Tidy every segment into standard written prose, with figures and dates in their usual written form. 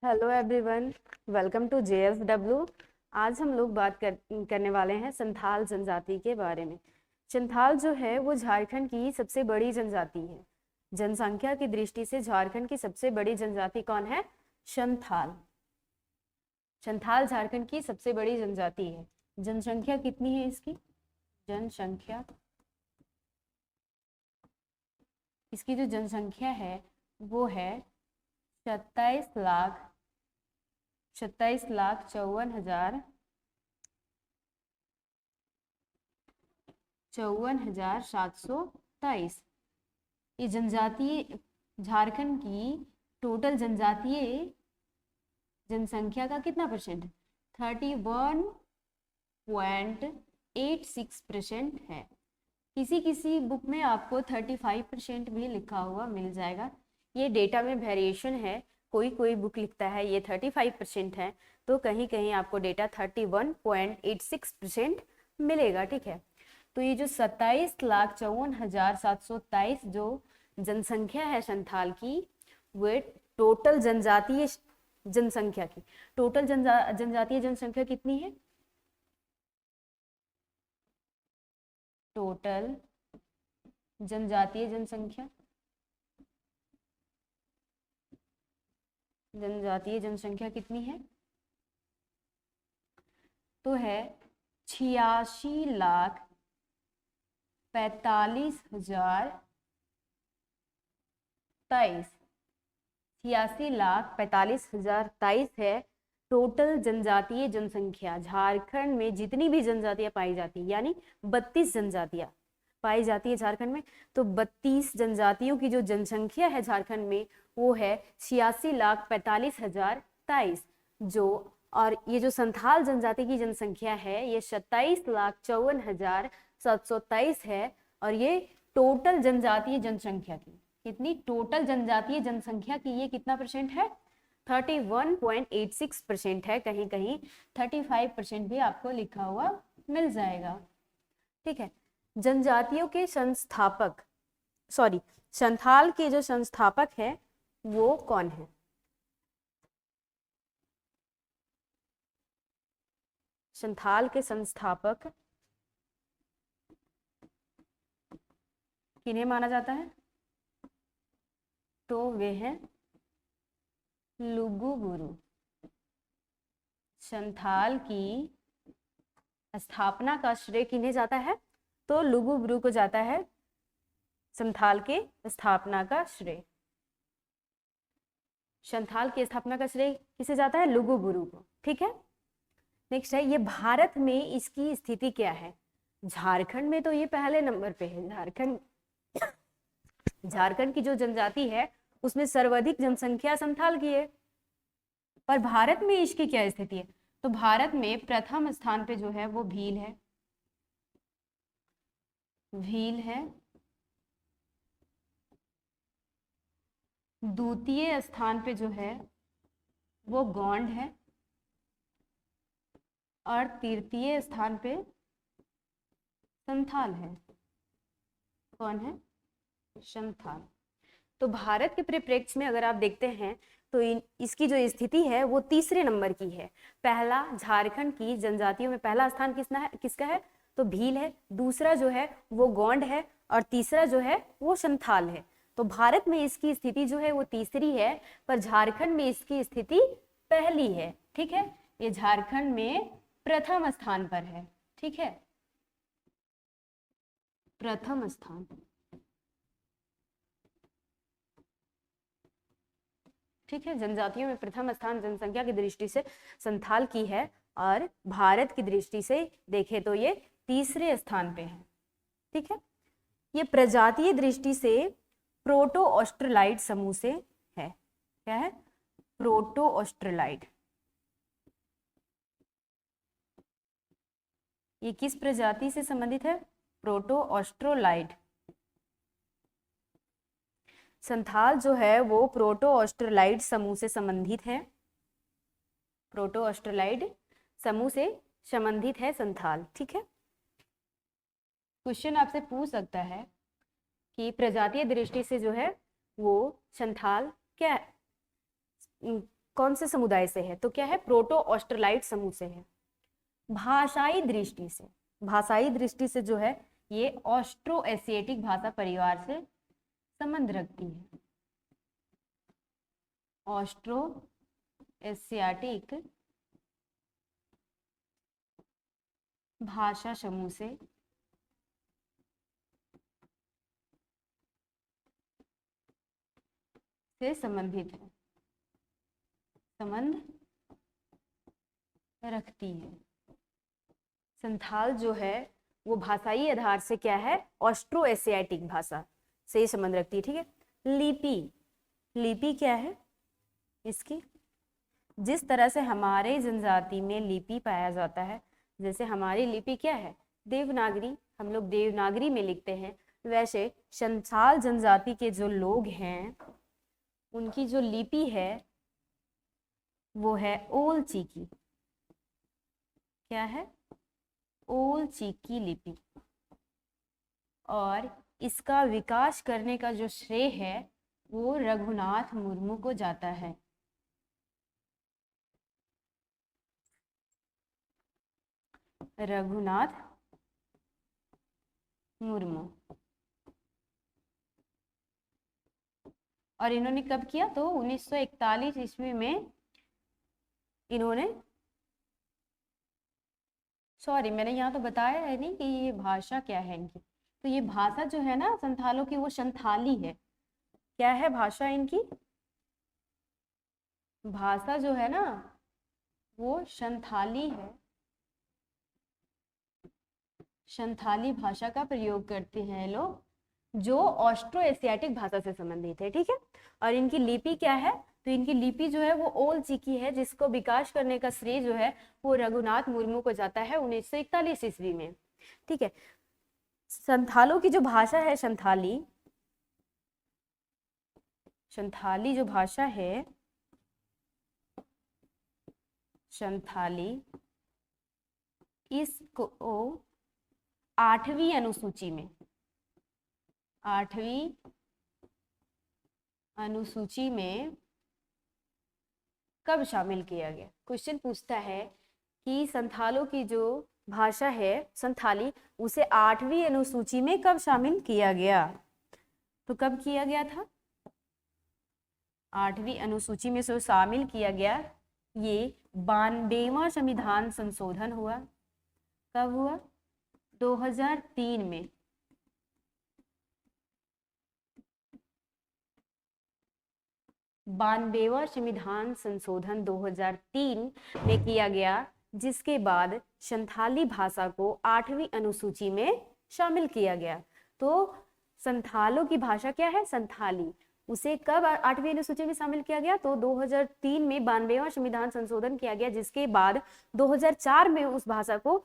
Hello everyone, welcome to JSW। आज हम लोग करने वाले हैं संथाल जनजाति के बारे में। संथाल जो है वो झारखंड की सबसे बड़ी जनजाति है। जनसंख्या की दृष्टि से झारखंड की सबसे बड़ी जनजाति कौन है? संथाल। संथाल झारखंड की सबसे बड़ी जनजाति है। जनसंख्या कितनी है इसकी? जनसंख्या, इसकी जो जनसंख्या है वो है 27,54,723। ये जनजातीय झारखंड की टोटल जनजातीय जनसंख्या का कितना परसेंट? 31.86% है। किसी किसी बुक में आपको 35% भी लिखा हुआ मिल जाएगा। ये डेटा में वेरिएशन है, कोई कोई बुक लिखता है ये 35% है, तो कहीं कहीं आपको डेटा 31.86% मिलेगा। ठीक है, तो ये जो 27,54,723 जो जनसंख्या है संथाल की, वे टोटल जनजातीय जनसंख्या की टोटल जनजातीय जनसंख्या कितनी है? टोटल जनजातीय जनसंख्या, जनजातीय जनसंख्या कितनी है? तो है 86,45,023। 86,45,023 है टोटल जनजातीय जनसंख्या। झारखंड में जितनी भी जनजातियां पाई जाती, यानी 32 जनजातियां पाई जाती है झारखंड में, तो 32 जनजातियों की जो जनसंख्या है झारखंड में वो है 86,45,023 जो। और ये जो संथाल जनजाति की जनसंख्या है ये 27,54,723 है। और ये टोटल जनजातीय जनसंख्या की कितनी? टोटल जनजातीय जनसंख्या की ये कितना परसेंट है? 31.86% है। कहीं कहीं 35% भी आपको लिखा हुआ मिल जाएगा। ठीक है, जनजातियों के संस्थापक, सॉरी, संथाल के जो संस्थापक है वो कौन है? संथाल के संस्थापक किन्हें माना जाता है? तो वे हैं लुगु गुरु। संथाल की स्थापना का श्रेय किन्हें जाता है? तो लुगु गुरु को जाता है संथाल के स्थापना का श्रेय। संथाल की स्थापना का श्रेय किसे जाता है? लुगु गुरु को। ठीक है, नेक्स्ट है, ये भारत में इसकी स्थिति क्या है? झारखंड में तो ये पहले नंबर पे है। झारखंड की जो जनजाति है उसमें सर्वाधिक जनसंख्या संथाल की है। पर भारत में इसकी क्या स्थिति है? तो भारत में प्रथम स्थान पे जो है वो भील है। भील है। द्वितीय स्थान पे जो है वो गोंड है। और तृतीय स्थान पे संथाल है। कौन है? संथाल। तो भारत के परिप्रेक्ष्य में अगर आप देखते हैं तो इसकी जो स्थिति है वो तीसरे नंबर की है। पहला, झारखंड की जनजातियों में पहला स्थान किसका है? तो भील है। दूसरा जो है वो गोंड है और तीसरा जो है वो संथाल है। तो भारत में इसकी स्थिति जो है वो तीसरी है, पर झारखंड में इसकी स्थिति पहली है। ठीक है, ये झारखंड में प्रथम स्थान पर है। ठीक है, प्रथम स्थान। ठीक है, जनजातियों में प्रथम स्थान जनसंख्या की दृष्टि से संथाल की है और भारत की दृष्टि से देखें तो ये तीसरे स्थान पे है। ठीक है, ये प्रजातीय दृष्टि से प्रोटो ऑस्ट्रेलाइड समूह से है। क्या है? Proto Australoid. ये किस प्रजाति से संबंधित है? प्रोटो ऑस्ट्रोलाइड। संथाल जो है वो प्रोटो ऑस्ट्रोलाइड समूह से संबंधित है। प्रोटो ऑस्ट्रोलाइड समूह से संबंधित है संथाल। ठीक है, क्वेश्चन आपसे पूछ सकता है कि प्रजातीय दृष्टि से जो है वो संथाल क्या कौन से समुदाय से है? तो क्या है, प्रोटो ऑस्ट्रलाइट समूह से है। भाषाई दृष्टि से, भाषाई दृष्टि से जो है ये ऑस्ट्रो एशियाटिक भाषा परिवार से संबंध रखती है। ऑस्ट्रो एशियाटिक भाषा समूह से संबंधित है, संबंध रखती है। संथाल जो है वो भाषाई आधार से क्या है, ऑस्ट्रो एशियाटिक भाषा से संबंध रखती है। ठीक है। लिपि, लिपि क्या है इसकी? जिस तरह से हमारे जनजाति में लिपि पाया जाता है, जैसे हमारी लिपि क्या है, देवनागरी, हम लोग देवनागरी में लिखते हैं, वैसे संथाल जनजाति के जो लोग हैं उनकी जो लिपि है वो है ओल चिकी। क्या है? ओल चिकी लिपि। और इसका विकास करने का जो श्रेय है वो रघुनाथ मुर्मू को जाता है। रघुनाथ मुर्मू। और इन्होंने कब किया? तो 1941 ईस्वी में इन्होंने, सॉरी मैंने यहाँ तो बताया है नहीं कि ये भाषा क्या है इनकी। तो ये भाषा जो है ना संथालों की वो संथाली है। क्या है भाषा इनकी? भाषा जो है ना वो संथाली है। संथाली भाषा का प्रयोग करते हैं लोग, जो ऑस्ट्रो एशियाटिक भाषा से संबंधित है। ठीक है। और इनकी लिपि क्या है? तो इनकी लिपि जो है वो ओल चिकी है, जिसको विकास करने का श्रेय जो है वो रघुनाथ मुर्मू को जाता है 1941 ईस्वी में। ठीक है। संथालों की जो भाषा है संथाली, संथाली जो भाषा है संथाली, इसको 8वीं अनुसूची में, 8वीं अनुसूची में कब शामिल किया गया? क्वेश्चन पूछता है कि संथालों की जो भाषा है संथाली उसे 8वीं अनुसूची में कब शामिल किया गया? तो कब किया गया था? 8वीं अनुसूची में से शामिल किया गया, ये 92वां संविधान संशोधन हुआ। कब हुआ? 2003 में। 92वां संविधान संशोधन 2003 में किया गया, जिसके बाद संथाली भाषा को 8वीं अनुसूची में शामिल किया गया। तो संथालों की भाषा क्या है? संथाली, उसे कब 8वीं अनुसूची में शामिल किया गया? तो 2003 में 92वां संविधान संशोधन किया गया, जिसके बाद 2004 में उस भाषा को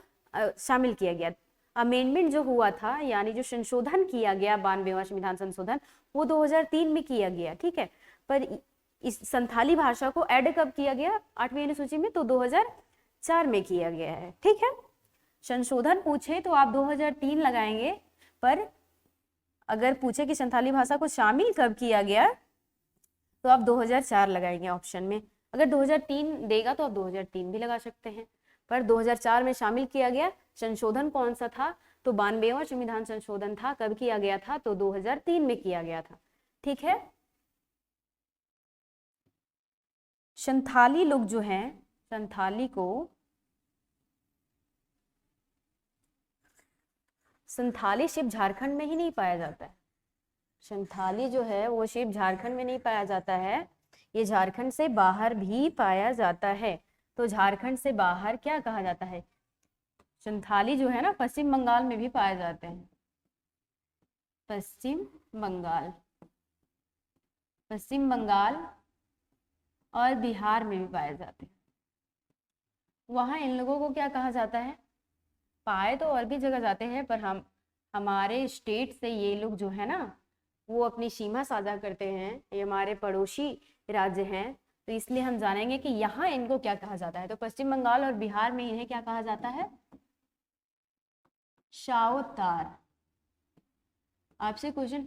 शामिल किया गया। अमेंडमेंट जो हुआ था, यानी जो संशोधन किया गया 92वां संविधान संशोधन, वो 2003 में किया गया। ठीक है। पर इस संथाली भाषा को ऐड कब किया गया 8वीं अनुसूची में? तो 2004 में किया गया है। ठीक है। संशोधन पूछे तो आप 2003 लगाएंगे, पर अगर पूछे कि संथाली भाषा को शामिल कब किया गया तो आप 2004 लगाएंगे ऑप्शन में। अगर 2003 देगा तो आप 2003 भी लगा सकते हैं, पर 2004 में शामिल किया गया। संशोधन कौन सा था? तो 92वां संविधान संशोधन था। कब किया गया था? तो 2003 में किया गया था। ठीक है। संथाली लोग जो हैं, संथाली को, संथाली सिर्फ झारखंड में ही नहीं पाया जाता है। संथाली जो है वो सिर्फ झारखंड में नहीं पाया जाता है, ये झारखंड से बाहर भी पाया जाता है। तो झारखंड से बाहर क्या कहा जाता है? संथाली जो है ना पश्चिम बंगाल में भी पाए जाते हैं। पश्चिम बंगाल, पश्चिम बंगाल और बिहार में भी पाए जाते हैं। वहाँ इन लोगों को क्या कहा जाता है? पाए तो और भी जगह जाते हैं, पर हमारे स्टेट से ये लोग जो है ना वो अपनी सीमा साझा करते हैं, ये हमारे पड़ोसी राज्य हैं, तो इसलिए हम जानेंगे कि यहाँ इनको क्या कहा जाता है। तो पश्चिम बंगाल और बिहार में इन्हें क्या कहा जाता है? शाओतार। आपसे क्वेश्चन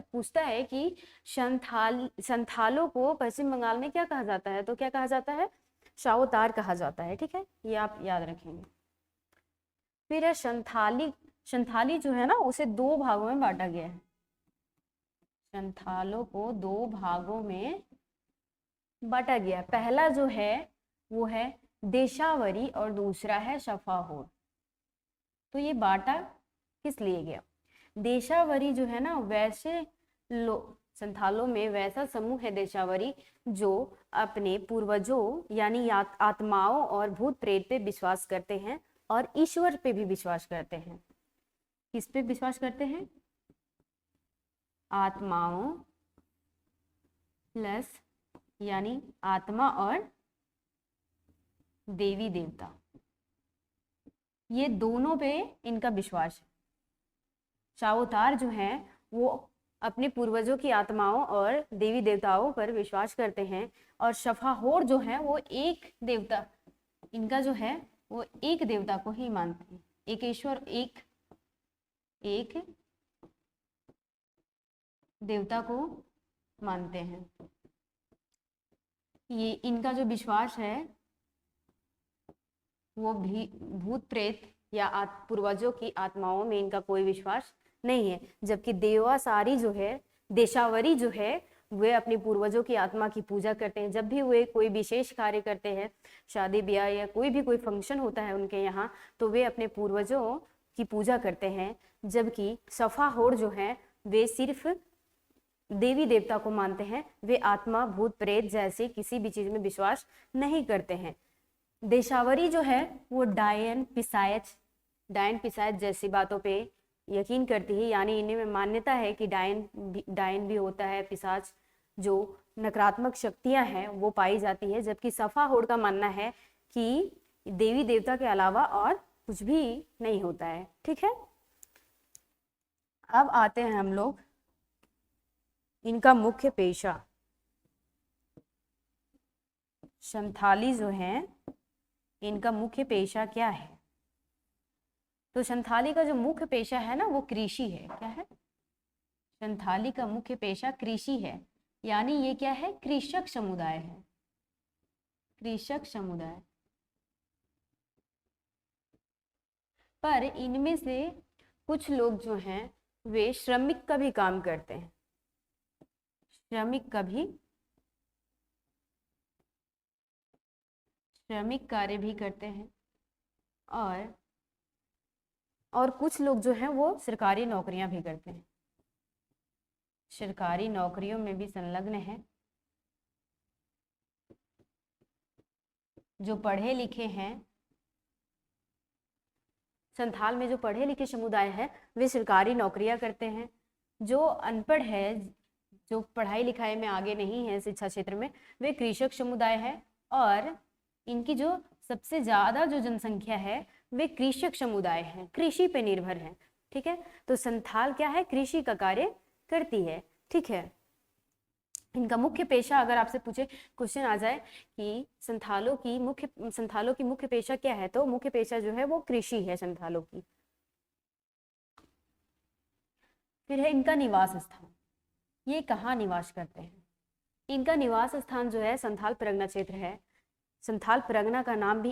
पूछता है कि संथालों को पश्चिम बंगाल में क्या कहा जाता है, तो क्या कहा जाता है, शाओतार कहा जाता है। ठीक है, ये आप याद रखेंगे। फिर है संथाली। संथाली जो है ना उसे दो भागों में बांटा गया है। संथालों को दो भागों में बांटा गया है। पहला जो है वो है देशावरी और दूसरा है शफाहोर। तो ये बांटा किस लिए गया? देशावरी जो है ना वैसे संथालों में वैसा समूह है देशावरी जो अपने पूर्वजों यानी आत्माओं और भूत प्रेत पे विश्वास करते हैं और ईश्वर पे भी विश्वास करते हैं। किस पे विश्वास करते हैं? आत्माओं प्लस यानी आत्मा और देवी देवता, ये दोनों पे इनका विश्वास है। शाओतार जो है वो अपने पूर्वजों की आत्माओं और देवी देवताओं पर विश्वास करते हैं और शफाहोर जो है वो एक देवता, इनका जो है वो एक देवता को ही मानते हैं, एक ईश्वर, एक देवता को मानते हैं। ये इनका जो विश्वास है वो भी भूत प्रेत या पूर्वजों की आत्माओं में इनका कोई विश्वास नहीं है। जबकि देवासारी जो है, देशावरी जो है, वे अपने पूर्वजों की आत्मा की पूजा करते हैं। जब भी वे कोई विशेष कार्य करते हैं, शादी ब्याह या कोई फंक्शन होता है उनके यहाँ, तो वे अपने पूर्वजों की पूजा करते हैं। जबकि शफाहोर जो है वे सिर्फ देवी देवता को मानते हैं, वे आत्मा भूत प्रेत जैसे किसी भी चीज में विश्वास नहीं करते हैं। देशावरी जो है वो डायन पिशाच जैसी बातों पे यकीन करती है, यानी इन्हें में मान्यता है कि डायन भी होता है, पिशाच जो नकारात्मक शक्तियां हैं वो पाई जाती है। जबकि शफाहोर का मानना है कि देवी देवता के अलावा और कुछ भी नहीं होता है। ठीक है, अब आते हैं हम लोग इनका मुख्य पेशा। संथाली जो है इनका मुख्य पेशा क्या है? तो संथाली का जो मुख्य पेशा है ना वो कृषि है। क्या है? संथाली का मुख्य पेशा कृषि है, यानी ये क्या है, कृषक समुदाय है। कृषक समुदाय। पर इनमें से कुछ लोग जो हैं वे श्रमिक का भी काम करते हैं, श्रमिक कार्य भी करते हैं। और कुछ लोग जो हैं वो सरकारी नौकरियां भी करते हैं, सरकारी नौकरियों में भी संलग्न है। जो पढ़े लिखे हैं, संथाल में जो पढ़े लिखे समुदाय है वे सरकारी नौकरियां करते हैं। जो अनपढ़ है, जो पढ़ाई लिखाई में आगे नहीं है शिक्षा क्षेत्र में, वे कृषक समुदाय है। और इनकी जो सबसे ज्यादा जो जनसंख्या है वे कृषक समुदाय है, कृषि पे निर्भर है। ठीक है, तो संथाल क्या है, कृषि का कार्य करती है। ठीक है, इनका मुख्य पेशा, अगर आपसे पूछे क्वेश्चन आ जाए कि संथालों की मुख्य पेशा क्या है, तो मुख्य पेशा जो है वो कृषि है संथालों की। फिर है इनका निवास स्थान, ये कहाँ निवास करते हैं? इनका निवास स्थान जो है संथाल परगना क्षेत्र है। संथाल परगना का नाम भी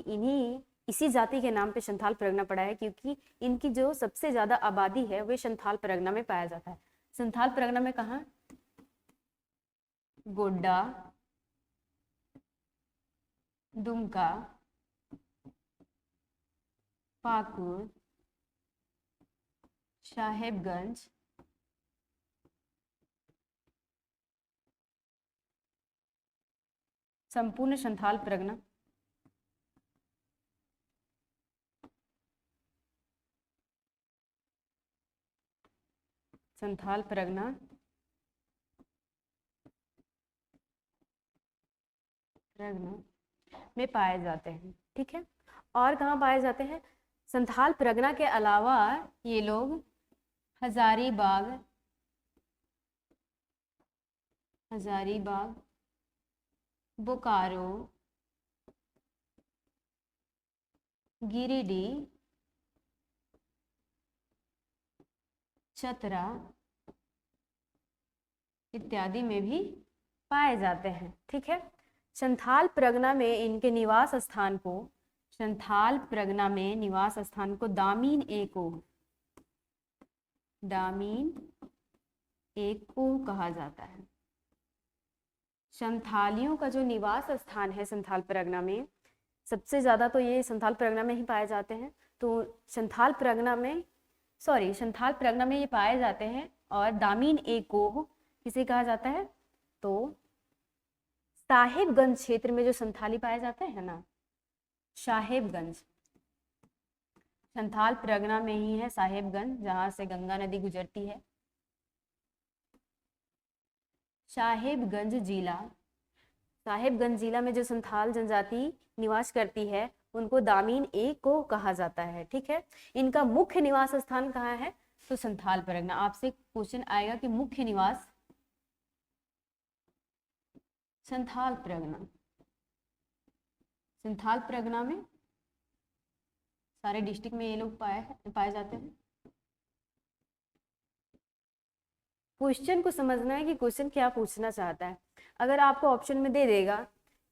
इसी जाति के नाम पे संथाल परगना पड़ा है, क्योंकि इनकी जो सबसे ज्यादा आबादी है वे संथाल परगना में पाया जाता है। संथाल परगना में कहाँ? गोड्डा, दुमका, पाकुड़, साहेबगंज, संपूर्ण संथाल परगना, संथाल परगना में पाए जाते हैं। ठीक है, और कहाँ पाए जाते हैं? संथाल परगना के अलावा ये लोग हजारीबाग, बोकारो, गिरिडीह, चतरा, इत्यादि में भी पाए जाते हैं। ठीक है, संथाल परगना में इनके निवास स्थान को, संथाल परगना में निवास स्थान को दामीन ए को, दामीन ए को कहा जाता है। संथालियों का जो निवास स्थान है संथाल परगना में, सबसे ज़्यादा तो ये संथाल परगना में ही पाए जाते हैं। तो संथाल परगना में ये पाए जाते हैं। और दामीन ए को किसे कहा जाता है? तो साहेबगंज क्षेत्र में जो संथाली पाए जाते हैं ना, साहेबगंज, संथाल परगना में ही है साहेबगंज, जहां से गंगा नदी गुजरती है। साहेबगंज जिला में जो संथाल जनजाति निवास करती है उनको दामीन ए को कहा जाता है। ठीक है, इनका मुख्य निवास स्थान कहाँ है? तो संथाल परगना। आपसे क्वेश्चन आएगा कि मुख्य निवास संथाल परगना, संथाल परगना में सारे डिस्ट्रिक्ट में ये लोग पाए जाते हैं। क्वेश्चन को समझना है कि क्वेश्चन क्या पूछना चाहता है। अगर आपको ऑप्शन में दे देगा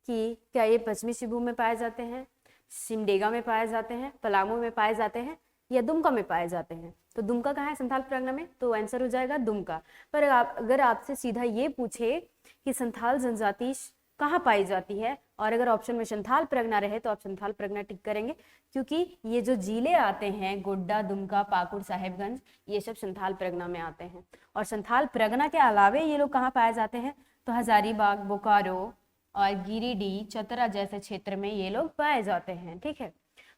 कि क्या ये पश्चिमी सिंहभूम में पाए जाते हैं, सिमडेगा में पाए जाते हैं, पलामू में पाए जाते हैं या दुमका में पाए जाते हैं, तो दुमका कहाँ है संथाल परगना में? तो आंसर हो जाएगा दुमका। पर अगर आपसे सीधा ये पूछे कि संथाल जनजाति कहाँ पाई जाती है और अगर ऑप्शन में संथाल परगना रहे तो आप संथाल परगना टिक करेंगे, क्योंकि ये जो जिले आते हैं गोड्डा, दुमका, पाकुड़, साहेबगंज, ये सब संथाल परगना में आते हैं। और संथाल परगना के अलावे ये लोग कहाँ पाए जाते हैं? तो हजारीबाग, बोकारो और गिरिडीह, चतरा जैसे क्षेत्र में ये लोग पाए जाते हैं। ठीक है,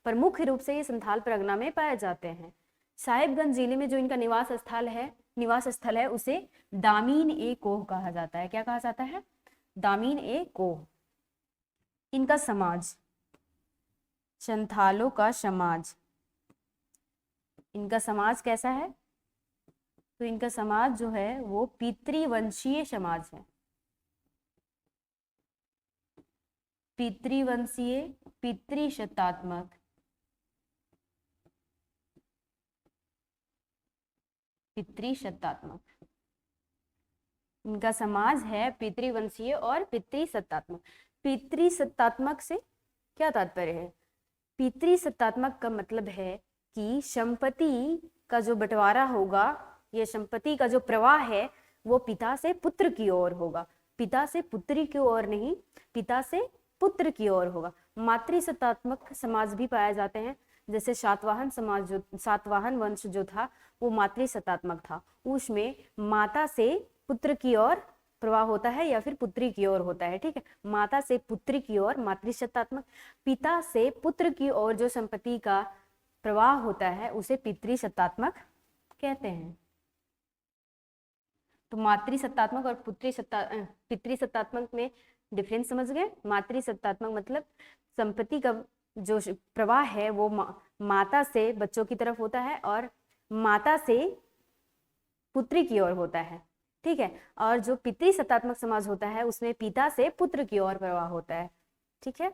पर मुख्य रूप से ये संथाल परगना में पाए जाते हैं। साहिबगंज जिले में जो इनका निवास स्थल है उसे दामीन ए कोह कहा जाता है। क्या कहा जाता है? दामीन ए कोह। इनका समाज, संथालों का समाज, इनका समाज कैसा है? तो इनका समाज जो है वो पितृवंशीय समाज है। पितृवंशीय, पितृशतात्मक, पितृसत्तात्मक इनका समाज है, पितृवंशीय और पितृसत्तात्मक। पितृसत्तात्मक से क्या तात्पर्य है? पितृसत्तात्मक का मतलब है कि संपत्ति का जो बंटवारा होगा, ये संपत्ति का जो प्रवाह है वो पिता से पुत्र की ओर होगा, पिता से पुत्री की ओर नहीं, पिता से पुत्र की ओर होगा। मातृसत्तात्मक समाज भी पाए जाते हैं, जैसे सातवाहन समाज, जो सातवाहन वंश जो था वो मातृसत्तात्मक था, उसमें माता से पुत्र की ओर प्रवाह होता है या फिर पुत्री की ओर होता है। ठीक है, माता से पुत्री की ओर मातृसत्तात्मक, पिता से पुत्र की ओर जो संपत्ति का प्रवाह होता है उसे पितृसत्तात्मक कहते हैं। तो मातृसत्तात्मक और पितृसत्तात्मक में डिफरेंस समझ गए? मातृसत्तात्मक मतलब संपत्ति का जो प्रवाह है वो माता से बच्चों की तरफ होता है और माता से पुत्री की ओर होता है। ठीक है, और जो पितृसत्तात्मक समाज होता है उसमें पिता से पुत्र की ओर प्रवाह होता है। ठीक है,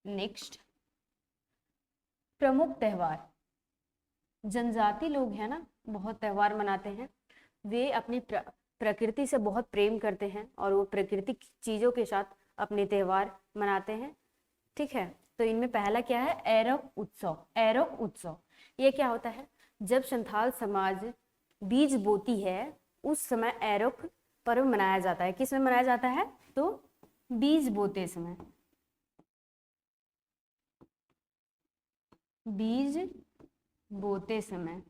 नेक्स्ट, प्रमुख त्योहार। जनजाति लोग हैं ना, बहुत त्यौहार मनाते हैं। वे अपनी प्रकृति से बहुत प्रेम करते हैं और वो प्राकृतिक चीजों के साथ अपने त्यौहार मनाते हैं। ठीक है, तो इनमें पहला क्या है? एरोक उत्सव। एरोक उत्सव ये क्या होता है? जब संथाल समाज बीज बोती है उस समय एरोक पर्व मनाया जाता है। किस में मनाया जाता है? तो बीज बोते समय, बीज बोते समय,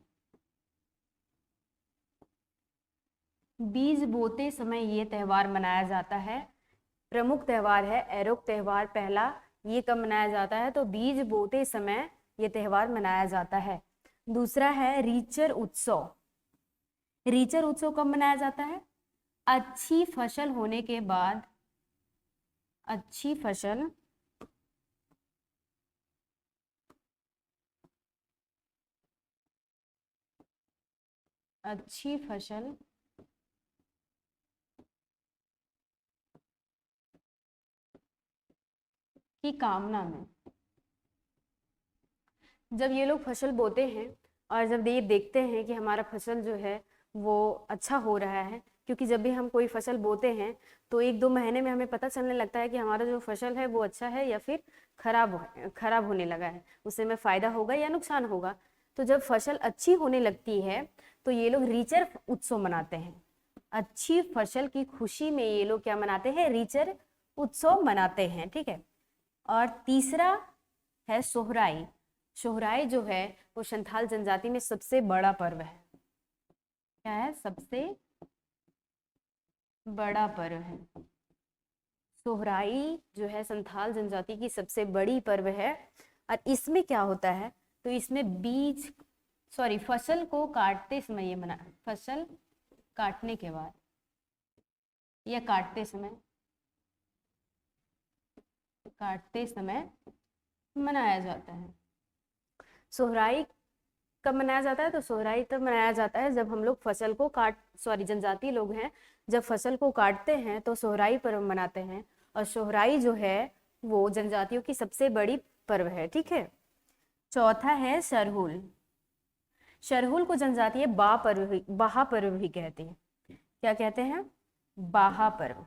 बीज बोते समय ये त्यौहार मनाया जाता है। प्रमुख त्यौहार है एरोक त्यौहार पहला। ये कब मनाया जाता है? तो बीज बोते समय ये त्यौहार मनाया जाता है। दूसरा है रीचर उत्सव। रीचर उत्सव कब मनाया जाता है? अच्छी फसल होने के बाद, अच्छी फसल की कामना में, जब ये लोग फसल बोते हैं और जब ये देखते हैं कि हमारा फसल जो है वो अच्छा हो रहा है, क्योंकि जब भी हम कोई फसल बोते हैं तो 1-2 महीने में हमें पता चलने लगता है कि हमारा जो फसल है वो अच्छा है या फिर खराब होने लगा है, उससे हमें फायदा होगा या नुकसान होगा। तो जब फसल अच्छी होने लगती है तो ये लोग रीचर उत्सव मनाते हैं। अच्छी फसल की खुशी में ये लोग क्या मनाते हैं? रीचर उत्सव मनाते हैं, ठीक है। और तीसरा है सोहराई। सोहराई जो है वो संथाल जनजाति में सबसे बड़ा पर्व है। क्या है? सबसे बड़ा पर्व है। सोहराई जो है संथाल जनजाति की सबसे बड़ी पर्व है। और इसमें क्या होता है? तो इसमें फसल को काटते समय ये मना, फसल काटने के बाद या काटते समय मनाया जाता है। सोहराई कब मनाया जाता है? तो सोहराई तब मनाया जाता है जब हम लोग फसल को जनजाति लोग हैं, जब फसल को काटते हैं तो सोहराई पर्व मनाते हैं। और सोहराई जो है वो जनजातियों की सबसे बड़ी पर्व है, ठीक है। चौथा है सरहुल। सरहुल को जनजातीय बाहा पर्व भी कहते हैं। क्या कहते हैं? बाहा पर्व।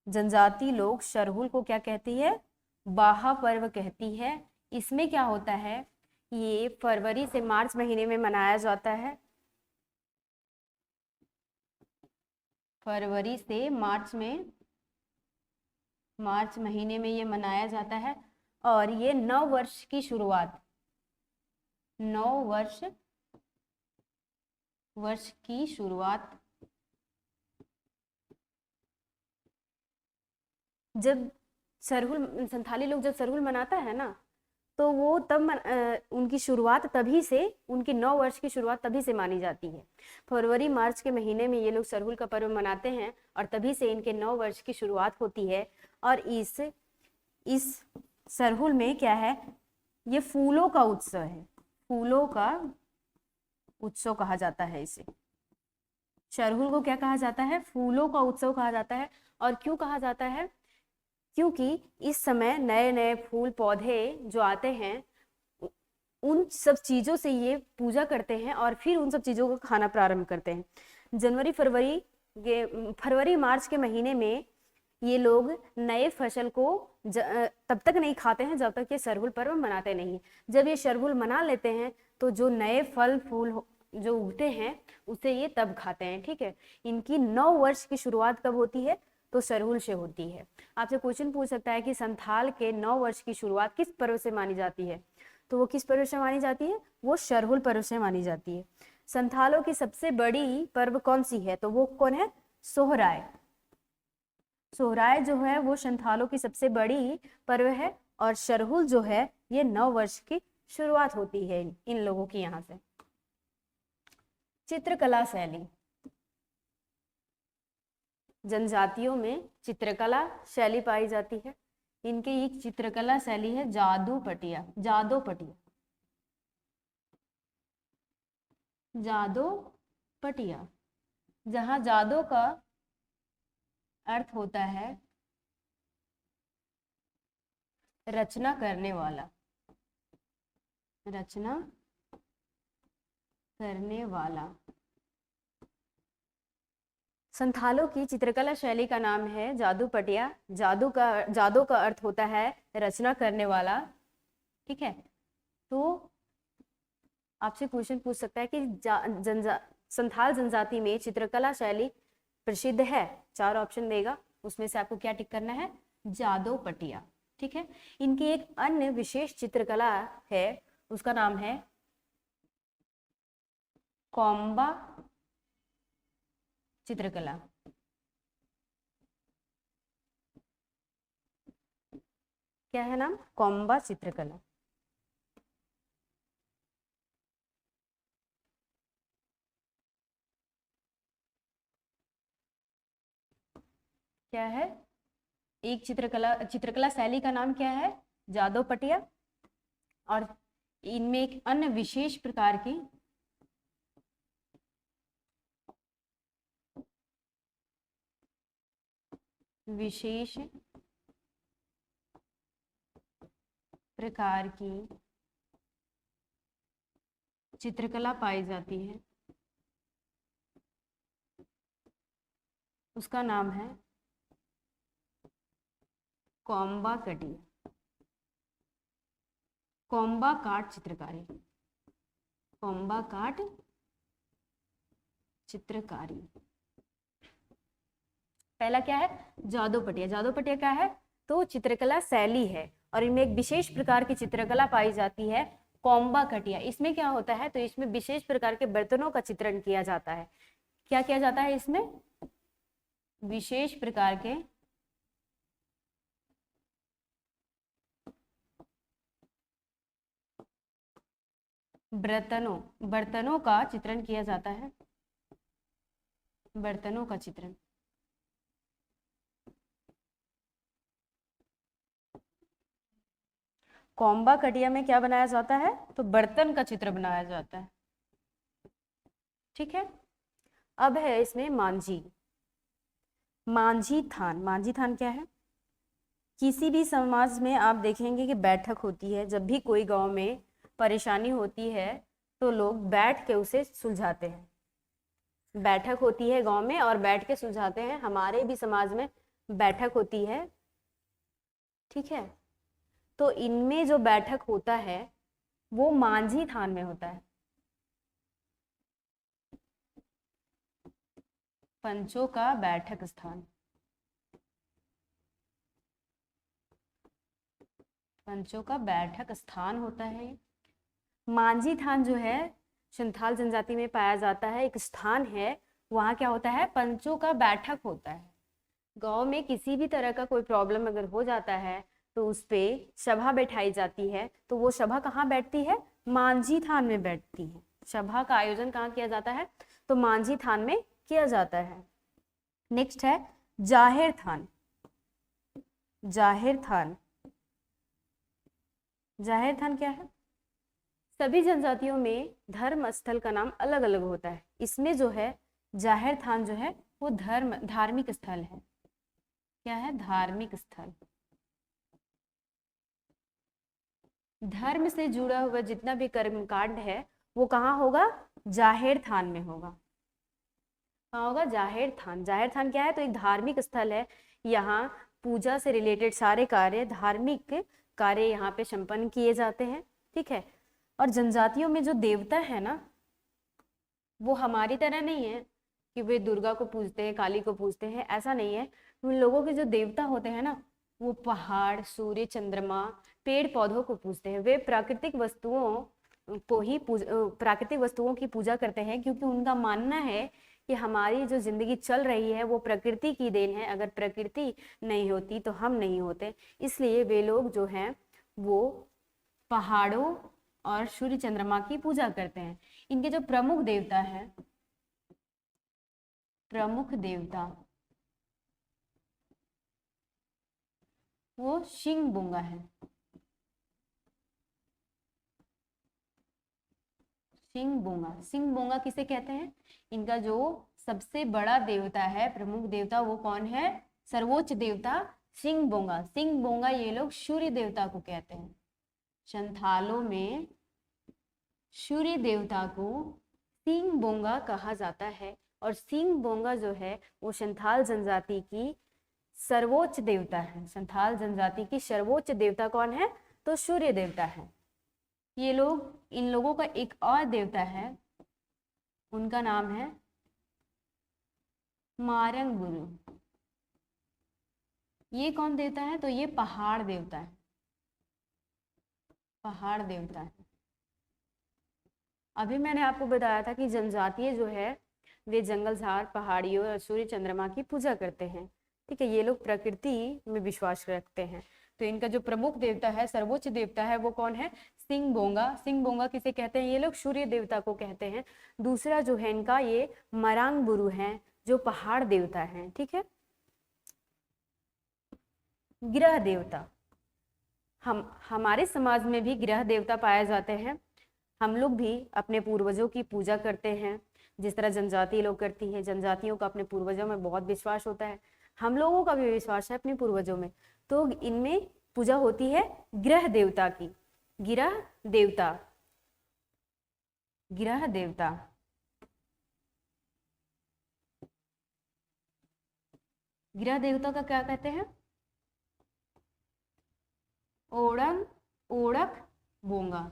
जनजाति लोग सरहुल को क्या कहती है? बाहा पर्व कहती है। इसमें क्या होता है? ये फरवरी से मार्च महीने में मनाया जाता है। फरवरी से मार्च महीने में ये मनाया जाता है। और ये नव वर्ष की शुरुआत, नव वर्ष की शुरुआत जब संथाली लोग जब सरहुल मनाता है ना, तो वो उनकी शुरुआत तभी से, उनकी 9 वर्ष की शुरुआत तभी से मानी जाती है। फरवरी मार्च के महीने में ये लोग सरहुल का पर्व मनाते हैं और तभी से इनके 9 वर्ष की शुरुआत होती है। और इस सरहुल में क्या है? ये फूलों का उत्सव है। फूलों का उत्सव कहा जाता है इसे। सरहुल को क्या कहा जाता है? फूलों का उत्सव कहा जाता है। और क्यों कहा जाता है? क्योंकि इस समय नए नए फूल पौधे जो आते हैं, उन सब चीजों से ये पूजा करते हैं और फिर उन सब चीजों को खाना प्रारंभ करते हैं। फरवरी मार्च के महीने में ये लोग नए फसल को तब तक नहीं खाते हैं जब तक ये सरहुल पर्व मनाते नहीं। जब ये सरहुल मना लेते हैं तो जो नए फल फूल जो उगते हैं उसे ये तब खाते हैं, ठीक है। इनकी 9 वर्ष की शुरुआत कब होती है? तो सरहुल से होती है। आपसे क्वेश्चन पूछ सकता है कि संथाल के 9 वर्ष की शुरुआत किस पर्व से मानी जाती है? तो वो किस पर्व से मानी जाती है? वो सरहुल पर्व से मानी जाती है। संथालों की सबसे बड़ी पर्व कौन सी है? तो वो कौन है? सोहराय। सोहराय जो है वो संथालों की सबसे बड़ी पर्व है। और सरहुल जो है ये 9 वर्ष की शुरुआत होती है इन लोगों की यहाँ से। चित्रकला शैली। जनजातियों में चित्रकला शैली पाई जाती है। इनकी एक चित्रकला शैली है जादोपटिया। जहां जादो का अर्थ होता है रचना करने वाला। संथालों की चित्रकला शैली का नाम है जादूपटिया। जादू का अर्थ होता है रचना करने वाला, ठीक है। तो आपसे क्वेश्चन पूछ सकता है कि संथाल जनजाति में चित्रकला शैली प्रसिद्ध है। 4 ऑप्शन देगा, उसमें से आपको क्या टिक करना है? जादोपटिया, ठीक है। इनकी एक अन्य विशेष चित्रकला है, उसका नाम है कोम्बा चित्रकला। क्या है नाम? कोम्बा चित्रकला। क्या है? एक चित्रकला शैली का नाम क्या है? जादोपटिया। और इनमें एक अन्य विशेष प्रकार की चित्रकला पाई जाती है। उसका नाम है कोम्बा कटिया, कोम्बा काट चित्रकारी, कोम्बा काट चित्रकारी। पहला क्या है, जादू पटिया। जादू पटिया क्या है, तो चित्रकला शैली है और इनमें एक विशेष प्रकार की चित्रकला पाई जाती है, कोम्बा कटिया। इसमें क्या होता है, तो इसमें विशेष प्रकार के बर्तनों का चित्रण किया जाता है। क्या किया जाता है इसमें, विशेष प्रकार के बर्तनों का चित्रण किया जाता है, बर्तनों का चित्रण। कोम्बा कटिया में क्या बनाया जाता है, तो बर्तन का चित्र बनाया जाता है। ठीक है, अब है इसमें मांझी, मांझी थान। मांझी थान क्या है, किसी भी समाज में आप देखेंगे कि बैठक होती है, जब भी कोई गांव में परेशानी होती है तो लोग बैठ के उसे सुलझाते हैं। बैठक होती है गांव में और बैठ के सुलझाते हैं, हमारे भी समाज में बैठक होती है। ठीक है, तो इनमें जो बैठक होता है वो मांझी थान में होता है। पंचों का बैठक स्थान, पंचों का बैठक स्थान होता है। मांझी थान जो है संथाल जनजाति में पाया जाता है, एक स्थान है। वहाँ क्या होता है, पंचों का बैठक होता है। गांव में किसी भी तरह का कोई प्रॉब्लम अगर हो जाता है तो उस पे सभा बैठाई जाती है। तो वो सभा कहाँ बैठती है, मांझी थान में बैठती है। सभा का आयोजन कहाँ किया जाता है, तो मांझी थान में किया जाता है। नेक्स्ट है जाहिर थान। जाहिर थान, जाहिर थान क्या है, सभी जनजातियों में धर्म स्थल का नाम अलग अलग होता है। इसमें जो है जाहिर थान जो है वो धार्मिक स्थल है। क्या है, धार्मिक स्थल। धर्म से जुड़ा हुआ जितना भी कर्मकांड है वो कहाँ होगा, जाहिर थान में होगा। कहाँ होगा, जाहिर थान। जाहिर थान क्या है, तो एक धार्मिक स्थल है। यहाँ पूजा से रिलेटेड सारे कार्य, धार्मिक कार्य यहाँ पे संपन्न किए जाते हैं। ठीक है, और जनजातियों में जो देवता है ना, वो हमारी तरह नहीं है कि वे दुर्गा को पूजते हैं, काली को पूजते हैं, ऐसा नहीं है। उन लोगों के जो देवता होते हैं ना, वो पहाड़, सूर्य, चंद्रमा, पेड़ पौधों को पूजते हैं। वे प्राकृतिक वस्तुओं को ही प्राकृतिक वस्तुओं की पूजा करते हैं, क्योंकि उनका मानना है कि हमारी जो जिंदगी चल रही है वो प्रकृति की देन है। अगर प्रकृति नहीं होती तो हम नहीं होते। इसलिए वे लोग जो हैं वो पहाड़ों और सूर्य चंद्रमा की पूजा करते हैं। इनके जो प्रमुख देवता है, प्रमुख देवता वो शिंगबोंगा है। शिंगबोंगा, शिंगबोंगा किसे कहते हैं, इनका जो सबसे बड़ा देवता है, प्रमुख देवता, वो कौन है, सर्वोच्च देवता शिंगबोंगा। शिंगबोंगा ये लोग सूर्य देवता को कहते हैं। संथालों में सूर्य देवता को शिंगबोंगा कहा जाता है। और शिंगबोंगा जो है वो संथाल जनजाति की सर्वोच्च देवता है। संथाल जनजाति की सर्वोच्च देवता कौन है, तो सूर्य देवता है। ये लोग, इन लोगों का एक और देवता है, उनका नाम है मारंग गुरु। ये कौन देवता है, तो ये पहाड़ देवता है, पहाड़ देवता है। अभी मैंने आपको बताया था कि जनजातीय जो है वे जंगल झाड़, पहाड़ियों और सूर्य चंद्रमा की पूजा करते हैं। ठीक है, ये लोग प्रकृति में विश्वास रखते हैं। तो इनका जो प्रमुख देवता है, सर्वोच्च देवता है, वो कौन है, शिंगबोंगा। शिंगबोंगा किसे कहते हैं, ये लोग सूर्य देवता को कहते हैं। दूसरा जो है इनका ये मरांग बुरु है, जो पहाड़ देवता है। ठीक है, ग्रह देवता, हमारे समाज में भी ग्रह देवता पाए जाते हैं। हम लोग भी अपने पूर्वजों की पूजा करते हैं, जिस तरह जनजाति लोग करती हैं। जनजातियों का अपने पूर्वजों में बहुत विश्वास होता है, हम लोगों का भी विश्वास है अपने पूर्वजों में। तो इनमें पूजा होती है ग्रह देवता की। ग्रह देवता, ग्रह देवता गृह देवता का क्या कहते हैं? ओड़न, ओड़क, बोंगा।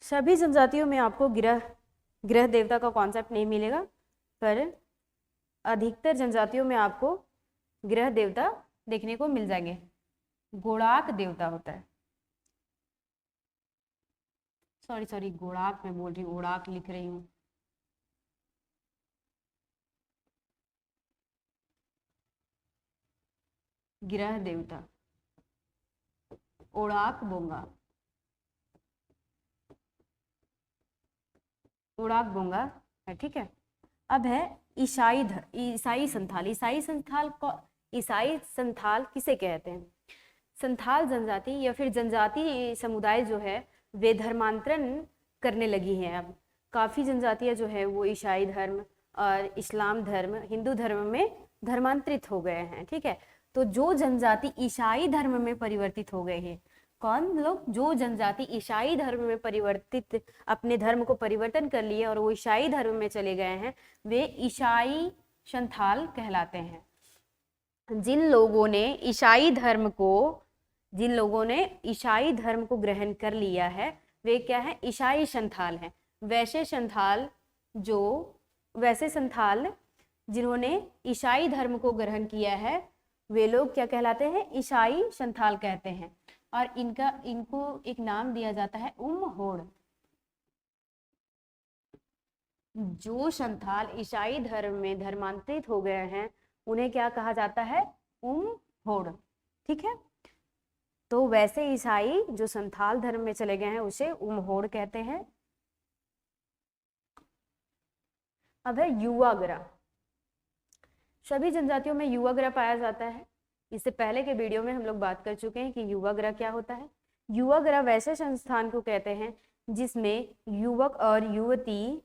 सभी जनजातियों में आपको गृह देवता का कॉन्सेप्ट नहीं मिलेगा, पर अधिकतर जनजातियों में आपको गृह देवता देखने को मिल जाएंगे। गोड़ाक देवता होता है, सॉरी गोड़ाक मैं बोल रही हूँ, ओड़ाक लिख रही हूँ। गृह देवता ओड़ाक बोंगा, ओड़ाक बोंगा है, ठीक है। अब है ईसाई संथाल। ईसाई संथाल किसे कहते हैं? संथाल जनजाति या फिर जनजाति समुदाय जो है वे धर्मांतरण करने लगी हैं। अब काफ़ी जनजातियां जो है वो ईसाई धर्म और इस्लाम धर्म, हिंदू धर्म में धर्मांतरित हो गए हैं, ठीक है। तो जो जनजाति ईसाई धर्म में परिवर्तित हो गए हैं, कौन लोग? जो जनजाति ईसाई धर्म में परिवर्तित, अपने धर्म को परिवर्तन कर लिए और वो ईसाई धर्म में चले गए हैं, वे ईसाई संथाल कहलाते हैं। जिन लोगों ने ईसाई धर्म को ग्रहण कर लिया है वे क्या है? ईसाई संथाल हैं। वैसे संथाल जिन्होंने ईसाई धर्म को ग्रहण किया है वे लोग क्या कहलाते हैं? ईसाई संथाल कहते हैं। और इनको एक नाम दिया जाता है उमहोड़। जो संथाल ईसाई धर्म में धर्मांतरित हो गए हैं उन्हें क्या कहा जाता है? उमहोड़, ठीक है। तो वैसे ईसाई जो संथाल धर्म में चले गए हैं उसे उमहोड़ कहते हैं। अब है युवाग्रह। सभी जनजातियों में युवाग्रह पाया जाता है। इससे पहले के वीडियो में हम लोग बात कर चुके हैं कि युवाग्रह क्या होता है। युवाग्रह वैसे संस्थान को कहते हैं जिसमें युवक और युवती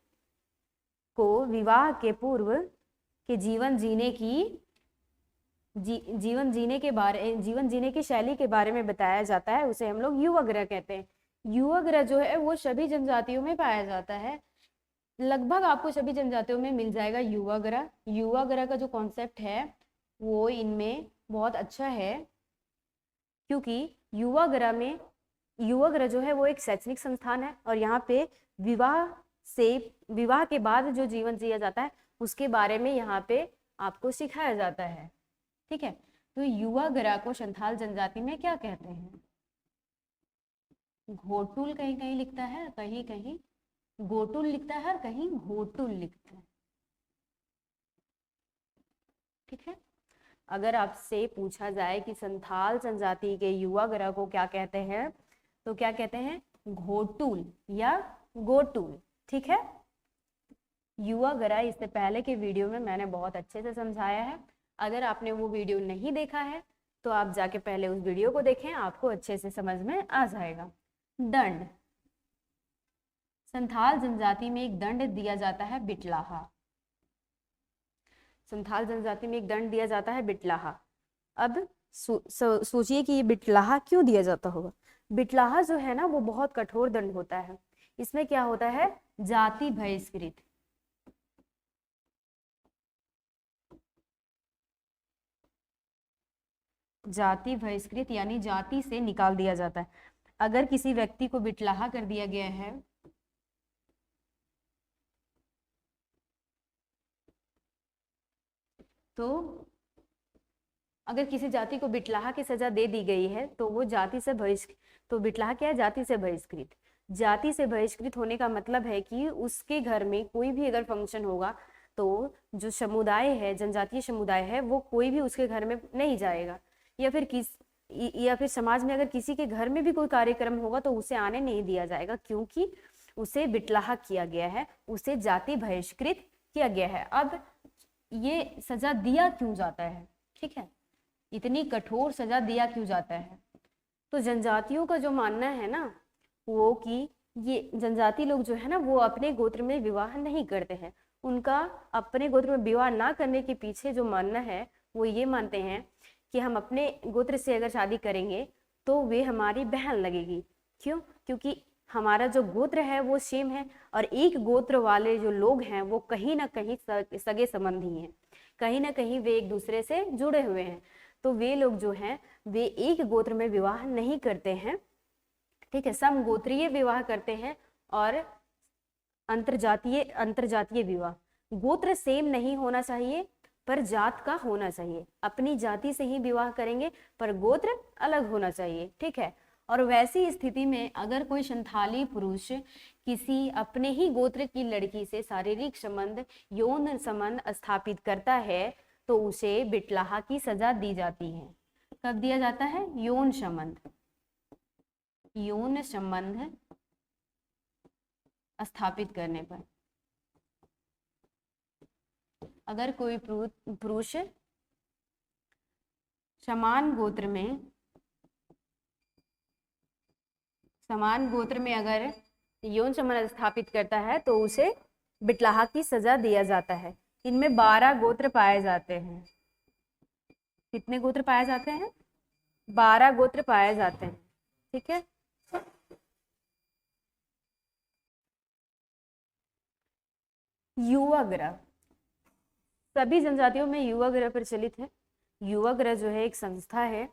को विवाह के पूर्व के जीवन जीने की शैली के बारे में बताया जाता है, उसे हम लोग युवाग्रह कहते हैं। युवाग्रह जो है वो सभी जनजातियों में पाया जाता है, लगभग आपको सभी जनजातियों में मिल जाएगा युवाग्रह। युवाग्रह का जो कॉन्सेप्ट है वो इनमें बहुत अच्छा है, क्योंकि युवाग्रह जो है वो एक शैक्षणिक संस्थान है और यहाँ पे विवाह के बाद जो जीवन जिया जाता है उसके बारे में यहाँ पे आपको सिखाया जाता है, ठीक है। तो युवाग्रह को संथाल जनजाति में क्या कहते हैं? घोटुल कहीं कहीं लिखता है, कहीं कहीं गोटुल लिखता है और कहीं घोटुल लिखता है, ठीक है। अगर आपसे पूछा जाए कि संथाल जनजाति के युवाग्रह को क्या कहते हैं तो क्या कहते हैं? घोटुल या गोटुल, ठीक है। युवाग्रह इससे पहले के वीडियो में मैंने बहुत अच्छे से समझाया है। अगर आपने वो वीडियो नहीं देखा है तो आप जाके पहले उस वीडियो को देखें, आपको अच्छे से समझ में आ जाएगा। दंड। संथाल जनजाति में एक दंड दिया जाता है बिटलाहा। संथाल जनजाति में एक दंड दिया जाता है बिटलाहा। अब सोचिए कि ये बिटलाहा क्यों दिया जाता होगा। बिटलाहा जो है ना वो बहुत कठोर दंड होता है। इसमें क्या होता है? जाति बहिष्कृत। जाति बहिष्कृत यानी जाति से निकाल दिया जाता है। अगर किसी व्यक्ति को बिटलाहा कर दिया गया है तो अगर किसी जाति को बिटलाहा की सजा दे दी गई है तो वो जाति से बहिष्कृत, तो बिटलाहा क्या है? जाति से बहिष्कृत। जाति से बहिष्कृत होने का मतलब है कि उसके घर में कोई भी अगर फंक्शन होगा तो जो समुदाय है, जनजातीय समुदाय है, वो कोई भी उसके घर में नहीं जाएगा, या फिर समाज में अगर किसी के घर में भी कोई कार्यक्रम होगा तो उसे आने नहीं दिया जाएगा, क्योंकि उसे बिटलाहा किया गया है, उसे जाति बहिष्कृत किया गया है। अब ये सजा दिया क्यों जाता है? ठीक है, इतनी कठोर सजा दिया क्यों जाता है? तो जनजातियों का जो मानना है ना वो कि ये जनजाति लोग जो है ना वो अपने गोत्र में विवाह नहीं करते हैं। उनका अपने गोत्र में विवाह ना करने के पीछे जो मानना है वो ये मानते हैं कि हम अपने गोत्र से अगर शादी करेंगे तो वे हमारी बहन लगेगी। क्यों? क्योंकि हमारा जो गोत्र है वो सेम है, और एक गोत्र वाले जो लोग हैं वो कहीं ना कहीं सगे संबंधी हैं, कहीं ना कहीं वे एक दूसरे से जुड़े हुए हैं। तो वे लोग जो हैं वे एक गोत्र में विवाह नहीं करते हैं, ठीक है, समगोत्रीय विवाह करते हैं और अंतरजातीय विवाह। गोत्र सेम नहीं होना चाहिए पर जात का होना चाहिए, अपनी जाति से ही विवाह करेंगे पर गोत्र अलग होना चाहिए, ठीक है। और वैसी स्थिति में अगर कोई संथाली पुरुष किसी अपने ही गोत्र की लड़की से शारीरिक संबंध, यौन संबंध स्थापित करता है तो उसे बिटलाहा की सजा दी जाती है। कब दिया जाता है? यौन संबंध स्थापित करने पर। अगर कोई पुरुष समान गोत्र में अगर यौन संबंध स्थापित करता है तो उसे बिटलाहा की सजा दिया जाता है। इनमें 12 गोत्र पाए जाते हैं। कितने गोत्र पाए जाते हैं? 12 गोत्र पाए जाते हैं, ठीक है। युवा ग्रह, सभी जनजातियों में युवा ग्रह प्रचलित है। युवा ग्रह जो है एक संस्था है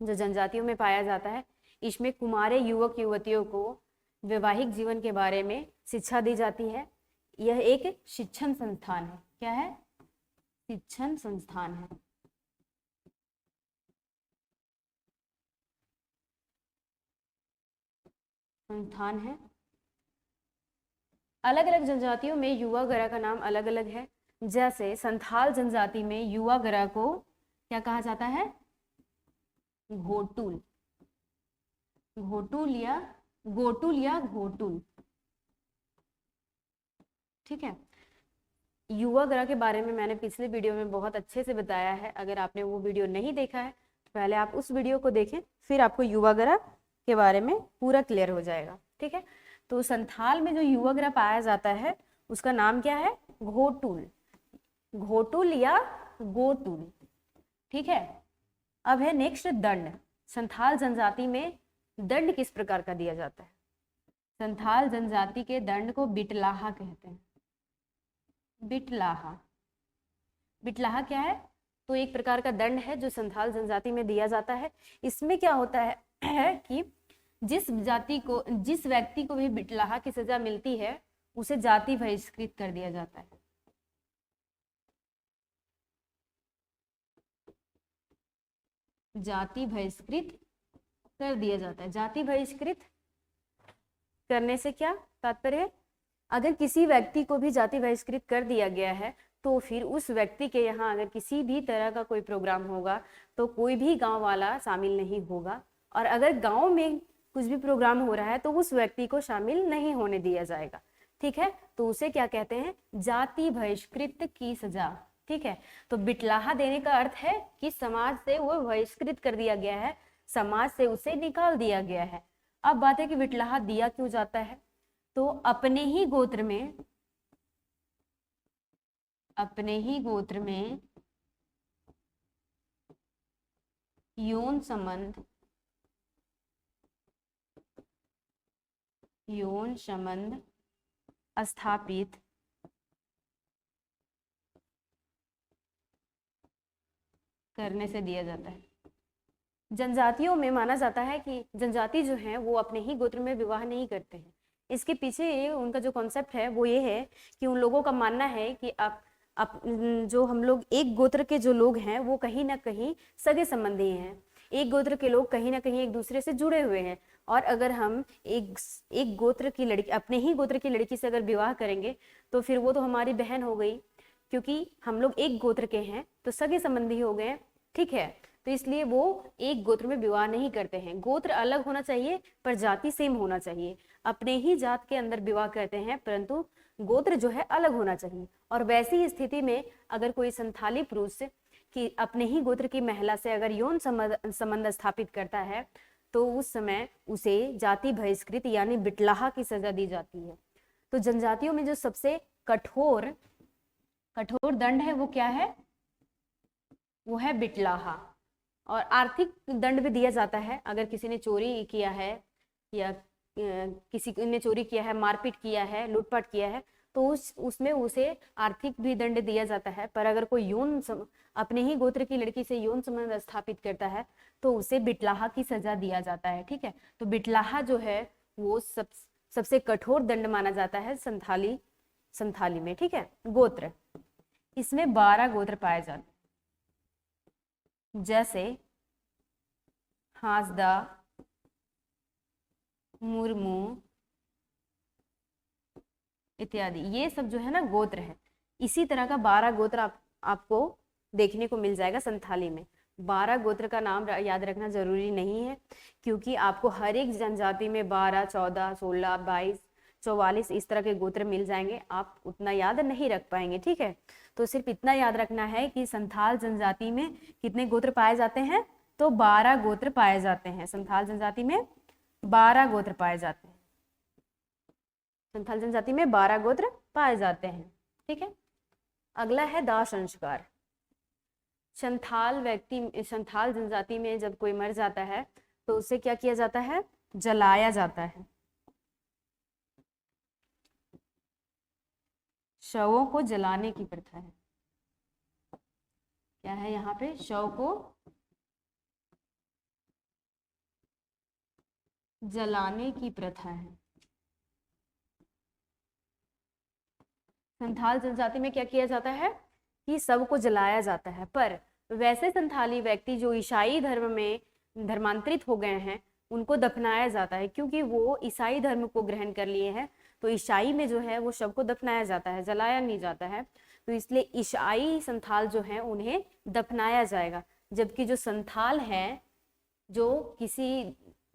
जो जनजातियों में पाया जाता है। इसमें कुमारे युवक युवतियों को वैवाहिक जीवन के बारे में शिक्षा दी जाती है। यह एक शिक्षण संस्थान है। क्या है? शिक्षण संस्थान है। संस्थान है। अलग अलग जनजातियों में युवा ग्रह का नाम अलग अलग है। जैसे संथाल जनजाति में युवा ग्रह को क्या कहा जाता है? घोटुल, घोटुल, ठीक है। युवा ग्रह के बारे में मैंने पिछले वीडियो में बहुत अच्छे से बताया है। अगर आपने वो वीडियो नहीं देखा है तो पहले आप उस वीडियो को देखें, फिर आपको युवा ग्रह के बारे में पूरा क्लियर हो जाएगा, ठीक है। तो संथाल में जो युवा ग्रह पाया जाता है उसका नाम क्या है? घोटुल या गोटुल, ठीक है। अब है नेक्स्ट दंड। संथाल जनजाति में दंड किस प्रकार का दिया जाता है? संथाल जनजाति के दंड को बिटलाहा कहते हैं। बिटलाहा क्या है? तो एक प्रकार का दंड है जो संथाल जनजाति में दिया जाता है। इसमें क्या होता है कि जिस व्यक्ति को भी बिटलाहा की सजा मिलती है उसे जाति बहिष्कृत कर दिया जाता है। जाति बहिष्कृत कर दिया जाता है। जाति बहिष्कृत करने से क्या तात्पर्य है? अगर किसी व्यक्ति को भी जाति बहिष्कृत कर दिया गया है तो फिर उस व्यक्ति के यहाँ अगर किसी भी तरह का कोई प्रोग्राम होगा तो कोई भी गांव वाला शामिल नहीं होगा, और अगर गांव में कुछ भी प्रोग्राम हो रहा है तो उस व्यक्ति को शामिल नहीं होने दिया जाएगा, ठीक है। तो उसे क्या कहते हैं? जाति बहिष्कृत की सजा, ठीक है। तो बिटलाहा देने का अर्थ है कि समाज से वो बहिष्कृत कर दिया गया है, समाज से उसे निकाल दिया गया है। अब बात है कि बिटलाहा दिया क्यों जाता है? तो अपने ही गोत्र में यौन संबंध स्थापित करने से दिया जाता है। जनजातियों में माना जाता है कि जनजाति जो है वो अपने ही गोत्र में विवाह नहीं करते हैं। इसके पीछे उनका जो कॉन्सेप्ट है वो ये है कि उन लोगों का मानना है कि जो हम लोग एक गोत्र के जो लोग हैं वो कहीं ना कहीं सगे संबंधी हैं। एक गोत्र के लोग कहीं ना कहीं एक दूसरे से जुड़े हुए हैं, और अगर हम एक गोत्र की लड़की, अपने ही गोत्र की लड़की से अगर विवाह करेंगे तो फिर वो तो हमारी बहन हो गई, क्योंकि हम लोग एक गोत्र के हैं तो सगे संबंधी हो गए, ठीक है। तो इसलिए वो एक गोत्र में विवाह नहीं करते हैं। गोत्र अलग होना चाहिए पर जाति सेम होना चाहिए। अपने ही जात के अंदर विवाह करते हैं परंतु गोत्र जो है अलग होना चाहिए। और वैसी स्थिति में अगर कोई संथाली पुरुष कि अपने ही गोत्र की महिला से अगर यौन संबंध स्थापित करता है तो उस समय उसे जाति बहिष्कृत यानी बिटलाहा की सजा दी जाती है। तो जनजातियों में जो सबसे कठोर दंड है वो क्या है? वो है बिटलाहा। और आर्थिक दंड भी दिया जाता है। अगर किसी ने चोरी किया है या किसी ने चोरी किया है, मारपीट किया है, लूटपाट किया है, तो उसमें उसे आर्थिक भी दंड दिया जाता है। पर अगर कोई अपने ही गोत्र की लड़की से यौन संबंध स्थापित करता है तो उसे बिटलाहा की सजा दिया जाता है। ठीक है, तो बिटलाहा जो है वो सबसे कठोर दंड माना जाता है संथाली में। ठीक है, गोत्र, इसमें 12 गोत्र पाए जाते हैं, जैसे हांसदा, मुर्मू इत्यादि। ये सब जो है ना गोत्र है। इसी तरह का 12 गोत्र आपको देखने को मिल जाएगा संथाली में। 12 गोत्र का नाम याद रखना जरूरी नहीं है, क्योंकि आपको हर एक जनजाति में 12, 14, 16, 22, 44 इस तरह के गोत्र मिल जाएंगे। आप उतना याद नहीं रख पाएंगे। ठीक है, तो सिर्फ इतना याद रखना है कि संथाल जनजाति में कितने गोत्र पाए जाते हैं, तो 12 गोत्र पाए जाते हैं। संथाल जनजाति में 12 गोत्र पाए जाते हैं। संथाल जनजाति में 12 गोत्र पाए जाते हैं। ठीक है, अगला है दाह संस्कार। संथाल जनजाति में जब कोई मर जाता है तो उसे क्या किया जाता है, जलाया जाता है। शवों को जलाने की प्रथा है। क्या है यहाँ पे, शव को जलाने की प्रथा है। संथाल जनजाति में क्या किया जाता है कि सब को जलाया जाता है। पर वैसे संथाली व्यक्ति जो ईसाई धर्म में धर्मांतरित हो गए हैं उनको दफनाया जाता है, क्योंकि वो ईसाई धर्म को ग्रहण कर लिए हैं। तो ईसाई में जो है वो शव को दफनाया जाता है, जलाया नहीं जाता है। तो इसलिए ईसाई संथाल जो है उन्हें दफनाया जाएगा। जबकि जो संथाल है, जो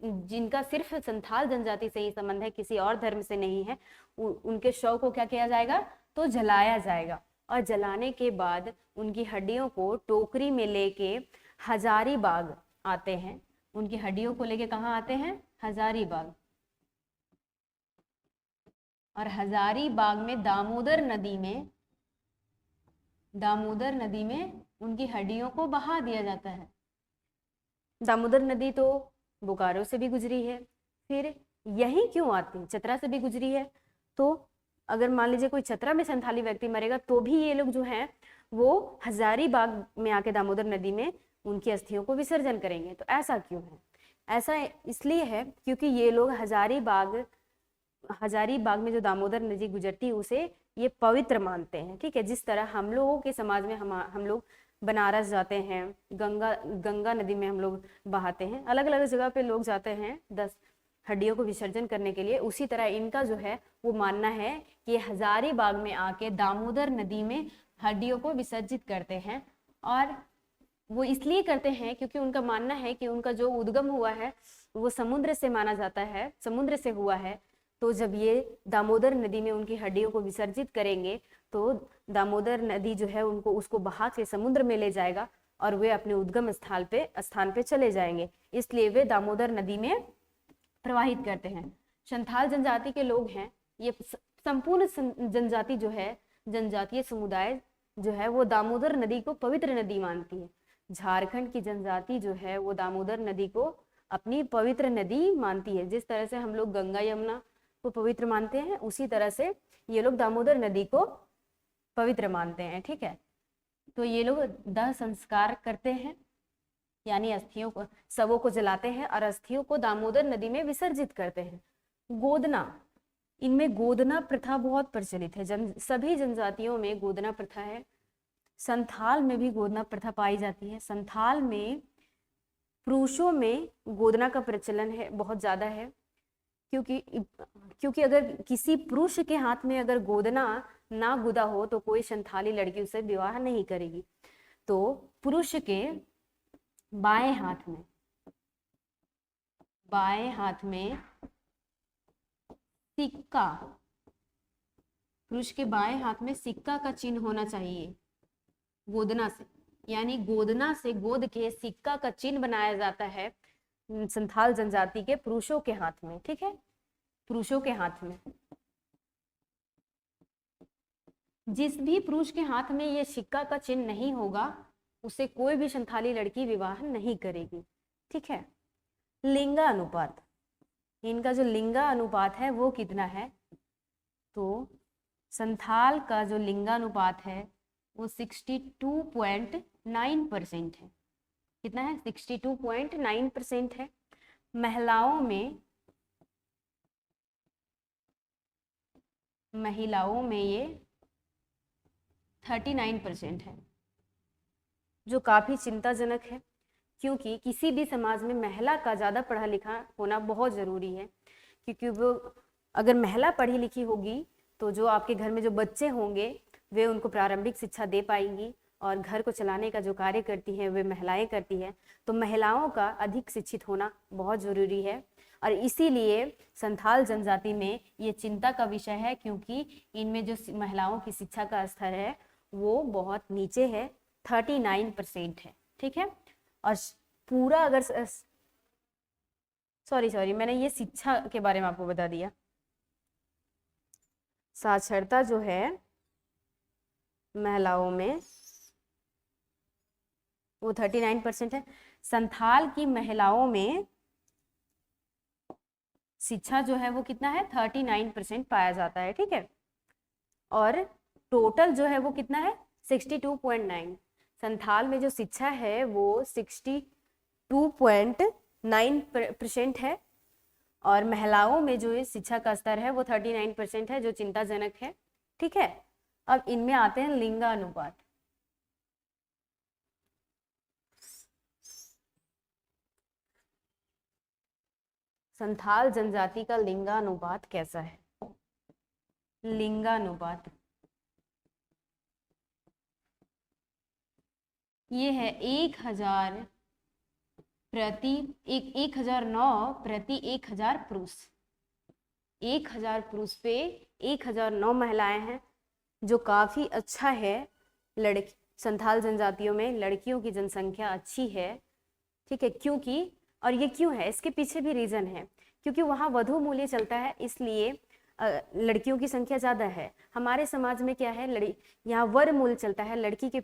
जिनका सिर्फ संथाल जनजाति से ही संबंध है, किसी और धर्म से नहीं है, उनके शव को क्या किया जाएगा, तो जलाया जाएगा। और जलाने के बाद उनकी हड्डियों को टोकरी में लेके हजारीबाग आते हैं। उनकी हड्डियों को लेके कहाँ आते हैं, हजारीबाग। और हजारीबाग में दामोदर नदी में उनकी हड्डियों को बहा दिया जाता है। दामोदर नदी तो बोकारो से भी गुजरी है, फिर यहीं क्यों आती, चतरा से भी गुजरी है। तो अगर मान लीजिए कोई चतरा में संथाली व्यक्ति मरेगा तो भी ये लोग जो हैं वो हजारीबाग में आके दामोदर नदी में उनकी अस्थियों को विसर्जन करेंगे। तो ऐसा क्यों है, ऐसा इसलिए है क्योंकि ये लोग हजारीबाग में जो दामोदर नदी गुजरती है उसे ये पवित्र मानते हैं। ठीक है, जिस तरह हम लोगों के समाज में हम लोग बनारस जाते हैं, गंगा नदी में हम लोग बहाते हैं, अलग अलग जगह पे लोग जाते हैं 10 हड्डियों को विसर्जन करने के लिए, उसी तरह इनका जो है वो मानना है कि हजारीबाग में आके दामोदर नदी में हड्डियों को विसर्जित करते हैं। और वो इसलिए करते हैं क्योंकि उनका मानना है कि उनका जो उद्गम हुआ है वो समुद्र से माना जाता है, समुद्र से हुआ है। तो जब ये दामोदर नदी में उनकी हड्डियों को विसर्जित करेंगे तो दामोदर नदी जो है उसको बहा के समुद्र में ले जाएगा और वे अपने उद्गम स्थान पे चले जाएंगे। इसलिए वे दामोदर नदी में प्रवाहित करते हैं। संथाल जनजाति के लोग हैं, ये संपूर्ण जनजाति जो है, जनजातीय समुदाय जो है वो दामोदर नदी को पवित्र नदी मानती है। झारखंड की जनजाति जो है वो दामोदर नदी को अपनी पवित्र नदी मानती है। जिस तरह से हम लोग गंगा यमुना को पवित्र मानते हैं, उसी तरह से ये लोग दामोदर नदी को पवित्र मानते हैं। ठीक है, तो ये लोग दाह संस्कार करते हैं, यानी अस्थियों को, शवों को जलाते हैं और अस्थियों को दामोदर नदी में विसर्जित करते हैं। गोदना, इनमें गोदना प्रथा बहुत प्रचलित है। सभी जनजातियों में गोदना प्रथा है। संथाल में भी गोदना प्रथा पाई जाती है। संथाल में पुरुषों में गोदना का प्रचलन है, बहुत ज्यादा है, क्योंकि अगर किसी पुरुष के हाथ में अगर गोदना ना गुदा हो तो कोई संथाली लड़की उसे विवाह नहीं करेगी। तो पुरुष के बाएं हाथ में सिक्का, पुरुष के बाएं हाथ में सिक्का का चिन्ह होना चाहिए गोदना से, यानी गोदना से गोद के सिक्का का चिन्ह बनाया जाता है संथाल जनजाति के पुरुषों के हाथ में। ठीक है, पुरुषों के हाथ में, जिस भी पुरुष के हाथ में ये सिक्का का चिन्ह नहीं होगा उसे कोई भी संथाली लड़की विवाह नहीं करेगी। ठीक है, लिंगानुपात, इनका जो लिंगा अनुपात है वो कितना है, तो संथाल का जो लिंगानुपात है वो 62.9% है। कितना है, 62.9% है। महिलाओं में ये 39% है, जो काफ़ी चिंताजनक है, क्योंकि किसी भी समाज में महिला का ज़्यादा पढ़ा लिखा होना बहुत ज़रूरी है। क्योंकि वो अगर महिला पढ़ी लिखी होगी तो जो आपके घर में जो बच्चे होंगे वे उनको प्रारंभिक शिक्षा दे पाएंगी, और घर को चलाने का जो कार्य करती हैं वे महिलाएं करती हैं। तो महिलाओं का अधिक शिक्षित होना बहुत ज़रूरी है, और इसीलिए संथाल जनजाति में ये चिंता का विषय है, क्योंकि इनमें जो महिलाओं की शिक्षा का स्तर है वो बहुत नीचे है, 39% है। ठीक है, और पूरा अगर सॉरी मैंने ये शिक्षा के बारे में आपको बता दिया। साक्षरता जो है महिलाओं में वो 39% है। संथाल की महिलाओं में शिक्षा जो है वो कितना है, 39% पाया जाता है। ठीक है, और टोटल जो है वो कितना है, 62.9। संथाल में जो शिक्षा है वो 62.9% है, और महिलाओं में जो शिक्षा का स्तर है वो 39% है, जो चिंताजनक है। ठीक है, अब इनमें आते हैं लिंगानुपात। संथाल जनजाति का लिंगानुपात कैसा है? लिंगानुपात ये है 1009 प्रति 1000 पुरुष। 1000 पुरुष पे 1009 महिलाएं हैं, जो काफी अच्छा है। लड़की संथाल जनजातियों में लड़कियों की जनसंख्या अच्छी है। ठीक है, क्योंकि, और ये क्यों है, इसके पीछे भी रीजन है, क्योंकि वहाँ वधू मूल्य चलता है, इसलिए लड़कियों की संख्या ज़्यादा है। हमारे समाज में क्या है, यहाँ वर मूल्य चलता है। लड़के के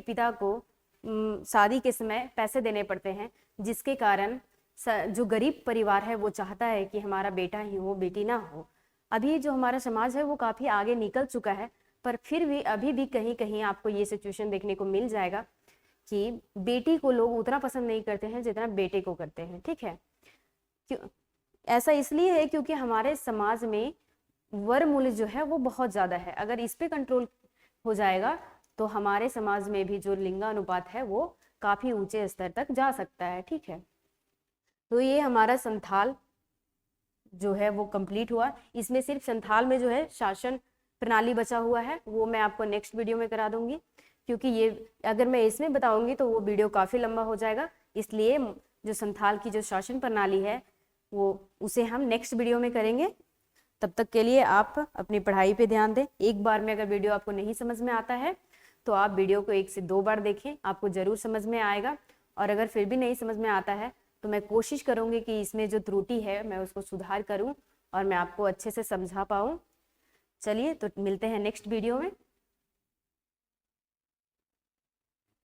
पिता को शादी के समय पैसे देने पड़ते हैं, जिसके कारण जो गरीब परिवार है वो चाहता है कि हमारा बेटा ही हो, बेटी ना हो। अभी जो हमारा समाज है वो काफ़ी आगे निकल चुका है, पर फिर भी अभी भी कहीं कहीं आपको ये सिचुएशन देखने को मिल जाएगा कि बेटी को लोग उतना पसंद नहीं करते हैं जितना बेटे को करते हैं। ठीक है, क्यों ऐसा इसलिए है, क्योंकि हमारे समाज में वर मूल्य जो है वो बहुत ज़्यादा है। अगर इस पे कंट्रोल हो जाएगा तो हमारे समाज में भी जो लिंगानुपात है वो काफ़ी ऊंचे स्तर तक जा सकता है। ठीक है, तो ये हमारा संथाल जो है वो कंप्लीट हुआ। इसमें सिर्फ संथाल में जो है शासन प्रणाली बचा हुआ है, वो मैं आपको नेक्स्ट वीडियो में करा दूंगी, क्योंकि ये अगर मैं इसमें बताऊंगी तो वो वीडियो काफ़ी लंबा हो जाएगा। इसलिए जो संथाल की जो शासन प्रणाली है वो उसे हम नेक्स्ट वीडियो में करेंगे। तब तक के लिए आप अपनी पढ़ाई पे ध्यान दें। एक बार में अगर वीडियो आपको नहीं समझ में आता है तो आप वीडियो को 1 से 2 बार देखें, आपको ज़रूर समझ में आएगा। और अगर फिर भी नहीं समझ में आता है तो मैं कोशिश करूँगी कि इसमें जो त्रुटि है मैं उसको सुधार करूँ और मैं आपको अच्छे से समझा पाऊँ। चलिए, तो मिलते हैं नेक्स्ट वीडियो में।